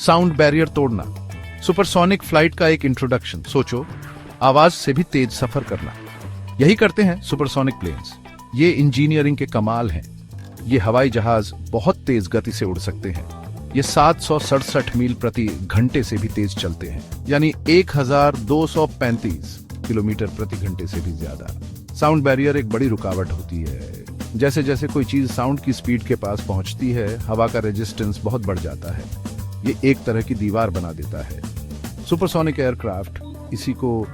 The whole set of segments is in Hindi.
साउंड बैरियर तोड़ना। सुपरसोनिक फ्लाइट का एक इंट्रोडक्शन। सोचो, आवाज से भी तेज सफर करना। यही करते हैं सुपरसोनिक प्लेन्स। ये इंजीनियरिंग के कमाल हैं। ये हवाई जहाज बहुत तेज गति से उड़ सकते हैं। ये 767 मील प्रति घंटे से भी तेज चलते हैं, यानी 1235 किलोमीटर प्रति घंटे से भी ज्यादा। साउंड बैरियर एक बड़ी रुकावट होती है। जैसे जैसे कोई चीज साउंड की स्पीड के पास पहुंचती है, हवा का रेजिस्टेंस बहुत बढ़ जाता है। ये एक तरह की दीवार बना देता है। सुपरसोनिक एयरक्राफ्ट इसी को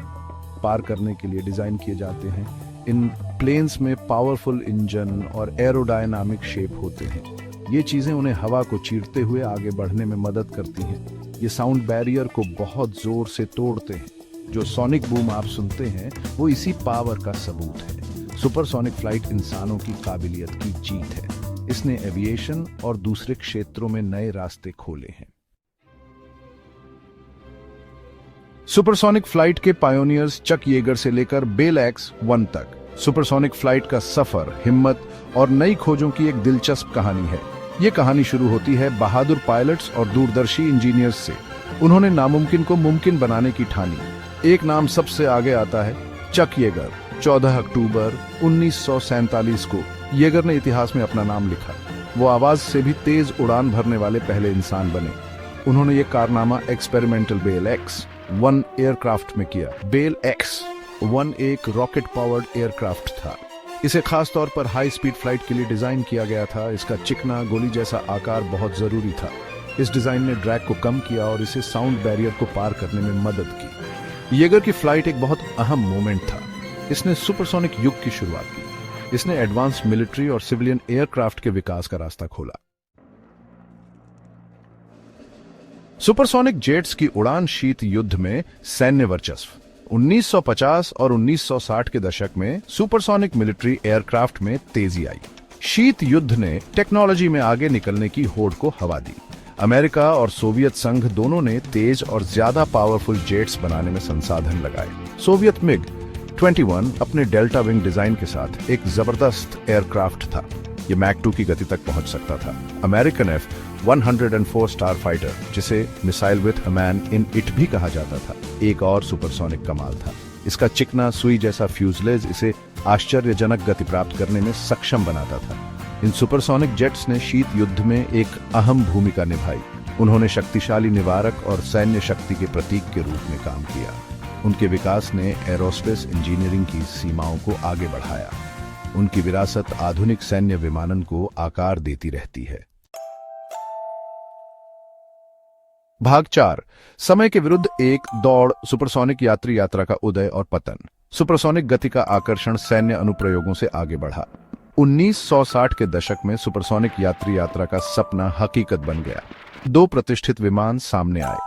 पार करने के लिए डिजाइन किए जाते हैं। इन प्लेन्स में पावरफुल इंजन और एरोडायनामिक शेप होते हैं। ये चीजें उन्हें हवा को चीरते हुए आगे बढ़ने में मदद करती हैं। ये साउंड बैरियर को बहुत जोर से तोड़ते हैं। जो सोनिक बूम आप सुनते हैं वो इसी पावर का सबूत है। सुपरसोनिक फ्लाइट इंसानों की काबिलियत की जीत है। इसने एविएशन और दूसरे क्षेत्रों में नए रास्ते खोले हैं। सुपरसोनिक फ्लाइट के पायोनियर्स चक येगर से लेकर बेल एक्स-1 तक। सुपरसोनिक फ्लाइट का सफर, हिम्मत और नई खोजों की एक दिलचस्प कहानी है। ये कहानी शुरू होती है बहादुर पायलट्स और दूरदर्शी इंजीनियर्स से। उन्होंने नामुमकिन को मुमकिन बनाने की ठानी। एक नाम सबसे आगे आता है, चक येगर। 14 अक्टूबर 1947 को येगर ने इतिहास में अपना नाम लिखा। वो आवाज से भी तेज उड़ान भरने वाले पहले इंसान बने। उन्होंने ये कारनामा एक्सपेरिमेंटल बेल एक्स-1 एयरक्राफ्ट में किया। बेल एक्स-1 एक रॉकेट पावर्ड एयरक्राफ्ट था। इसे खास तौर पर हाई स्पीड फ्लाइट के लिए डिजाइन किया गया था। इसका चिकना गोली जैसा आकार बहुत जरूरी था। इस डिजाइन ने ड्रैग को कम किया और इसे साउंड बैरियर को पार करने में मदद की। येगर की फ्लाइट एक बहुत अहम मोमेंट था। इसने सुपरसोनिक युग की शुरुआत की। इसने एडवांस्ड मिलिट्री और सिविलियन एयरक्राफ्ट के विकास का रास्ता खोला। सुपरसोनिक जेट्स की उड़ान शीत युद्ध में सैन्य वर्चस्व। 1950 और 1960 के दशक में सुपरसोनिक मिलिट्री एयरक्राफ्ट में तेजी आई। शीत युद्ध ने टेक्नोलॉजी में आगे निकलने की होड़ को हवा दी। अमेरिका और सोवियत संघ दोनों ने तेज और ज्यादा पावरफुल जेट्स बनाने में संसाधन लगाए। सोवियत मिग-21 अपने डेल्टा विंग डिजाइन के साथ एक जबरदस्त एयरक्राफ्ट था। ये मैक 2 की गति तक पहुंच सकता था। अमेरिकन F-104 स्टार फाइटर, जिसे missile with a man in it भी कहा जाता था, एक और सुपरसोनिक कमाल था। इसका चिकना सुई जैसा फ्यूजलेज इसे आश्चर्यजनक गति प्राप्त करने में सक्षम बनाता था। इन सुपरसोनिक जेट्स ने शीत युद्ध में एक अहम भूमिका निभाई। उन्होंने शक्तिशाली निवारक और सैन्य शक्ति के प्रतीक के रूप में काम किया। उनके विकास ने एरोस्पेस इंजीनियरिंग की सीमाओं को आगे बढ़ाया। उनकी विरासत आधुनिक सैन्य विमानन को आकार देती रहती है। भाग 4। समय के विरुद्ध एक दौड़। सुपरसोनिक यात्री यात्रा का उदय और पतन। सुपरसोनिक गति का आकर्षण सैन्य अनुप्रयोगों से आगे बढ़ा। 1960 के दशक में सुपरसोनिक यात्री यात्रा का सपना हकीकत बन गया। 2 प्रतिष्ठित विमान सामने आए,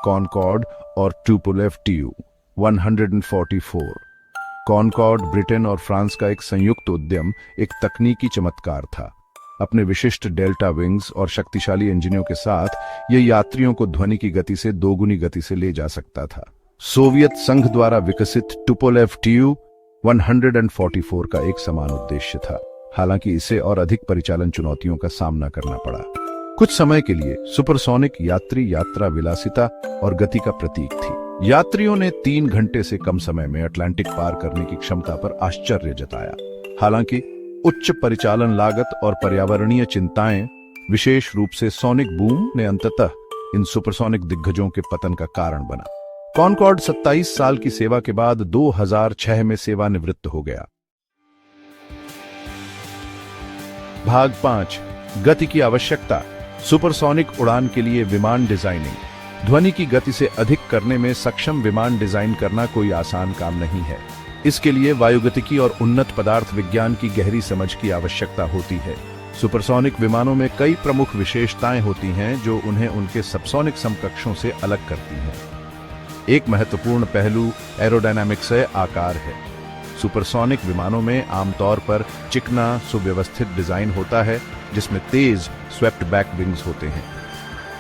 कॉनकॉर्ड और टुपोलेव Tu-144। कॉनकॉर्ड ब्रिटेन और फ्रांस का एक संयुक्त उद्यम एक तकनीकी चमत्कार था। अपने विशिष्ट डेल्टा विंग्स और शक्तिशाली इंजनों के साथ यह यात्रियों को ध्वनि की गति से दोगुनी गति से ले जा सकता था। सोवियत संघ द्वारा विकसित टुपोलेव Tu-144 का एक समान उद्देश्य था, हालांकि इसे और अधिक परिचालन चुनौतियों का सामना करना पड़ा। कुछ समय के लिए सुपरसोनिक यात्री यात्रा विलासिता और गति का प्रतीक थी। यात्रियों ने 3 घंटे से कम समय में अटलांटिक पार करने की क्षमता पर आश्चर्य जताया। हालांकि उच्च परिचालन लागत और पर्यावरणीय चिंताएं, विशेष रूप से सोनिक बूम, ने अंततः इन सुपरसोनिक दिग्गजों के पतन का कारण बना। कॉनकॉर्ड 27 साल की सेवा के बाद 2006 में सेवानिवृत्त हो गया। भाग 5। गति की आवश्यकता। सुपरसोनिक उड़ान के लिए विमान डिजाइनिंग। ध्वनि की गति से अधिक करने में सक्षम विमान डिजाइन करना कोई आसान काम नहीं है। इसके लिए वायुगतिकी और उन्नत पदार्थ विज्ञान की गहरी समझ की आवश्यकता होती है। सुपरसोनिक विमानों में कई प्रमुख विशेषताएं होती हैं जो उन्हें उनके सबसोनिक समकक्षों से अलग करती हैं। एक महत्वपूर्ण पहलू एरोडायनामिक्स आकार है। सुपरसोनिक विमानों में आमतौर पर चिकना सुव्यवस्थित डिजाइन होता है, जिसमें तेज स्वेप्ट बैक विंग्स होते हैं।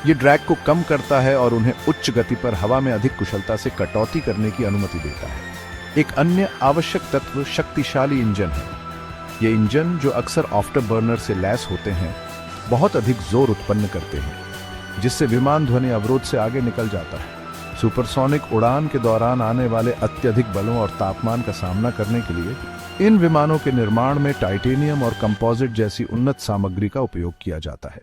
ये ड्रैग को कम करता है और उन्हें उच्च गति पर हवा में अधिक कुशलता से कटौती करने की अनुमति देता है। एक अन्य आवश्यक तत्व शक्तिशाली इंजन है। ये इंजन, जो अक्सर आफ्टर बर्नर से लैस होते हैं, बहुत अधिक जोर उत्पन्न करते हैं। जिससे विमान ध्वनि अवरोध से आगे निकल जाता है। सुपरसोनिक उड़ान के दौरान आने वाले अत्यधिक बलों और तापमान का सामना करने के लिए इन विमानों के निर्माण में टाइटेनियम और कंपोजिट जैसी उन्नत सामग्री का उपयोग किया जाता है।